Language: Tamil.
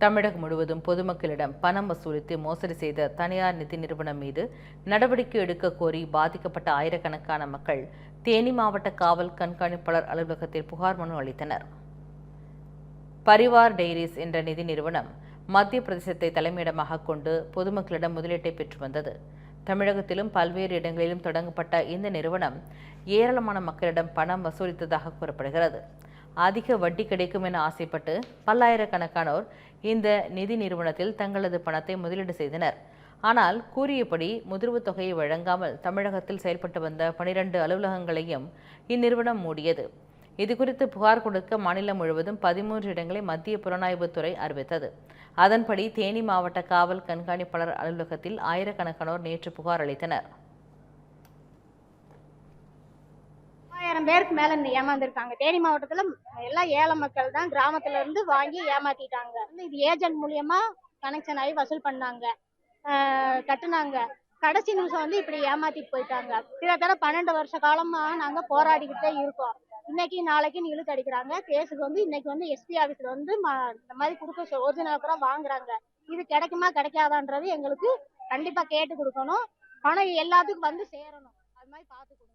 தமிழகம் முழுவதும் பொதுமக்களிடம் பணம் வசூலித்து மோசடி செய்த தனியார் நிதி நிறுவனம் மீது நடவடிக்கை எடுக்க கோரி பாதிக்கப்பட்ட ஆயிரக்கணக்கான மக்கள் தேனி மாவட்ட காவல் கண்காணிப்பாளர் அலுவலகத்தில் புகார் மனு அளித்தனர். பரிவார் டெய்ரிஸ் என்ற நிதி நிறுவனம் மத்திய பிரதேசத்தை தலைமையிடமாக கொண்டு பொதுமக்களிடம் முதலீட்டை பெற்று வந்தது. தமிழகத்திலும் பல்வேறு இடங்களிலும் தொடங்கப்பட்ட இந்த நிறுவனம் ஏராளமான மக்களிடம் பணம் வசூலித்ததாக கூறப்படுகிறது. அதிக வட்டி கிடைக்கும் என ஆசைப்பட்டு பல்லாயிரக்கணக்கானோர் இந்த நிதி நிறுவனத்தில் தங்களது பணத்தை முதலீடு செய்தனர். ஆனால் கூறியபடி முதிர்வுத் தொகையை வழங்காமல் தமிழகத்தில் செயல்பட்டு வந்த 12 அலுவலகங்களையும் இந்நிறுவனம் மூடியது. இதுகுறித்து புகார் கொடுக்க மாநிலம் முழுவதும் 13 இடங்களை மத்திய புலனாய்வுத்துறை அறிவித்தது. அதன்படி தேனி மாவட்ட காவல் கண்காணிப்பாளர் அலுவலகத்தில் ஆயிரக்கணக்கானோர் நேற்று புகார் அளித்தனர். 1000 பேருக்கு மேல ஏமாந்துருக்காங்க. தேனி மாவட்டத்துல எல்லாம் ஏழை மக்கள் தான் கிராமத்துல இருந்து வாங்கி ஏமாத்திட்டாங்க. இது ஏஜென்ட் மூலியமா கனெக்ஷன் ஆகி வசூல் பண்ணாங்க, கட்டுனாங்க. கடைசி நிமிஷம் இப்படி ஏமாத்திட்டு போயிட்டாங்க. கிட்டத்தட்ட 12 வருஷ காலமா நாங்க போராடிக்கிட்டே இருக்கோம். இன்னைக்கு நாளைக்கு இழுத்து அடிக்கிறாங்க. கேஸுக்கு இன்னைக்கு எஸ்பி ஆபீஸ்ல இந்த மாதிரி கொடுக்க ஒரிஜினல் கூட வாங்குறாங்க. இது கிடைக்குமா கிடைக்காதான்றது எங்களுக்கு கண்டிப்பா கேட்டு கொடுக்கணும். பணம் எல்லாத்துக்கும் சேரணும். அது மாதிரி பார்த்து கொடுங்க.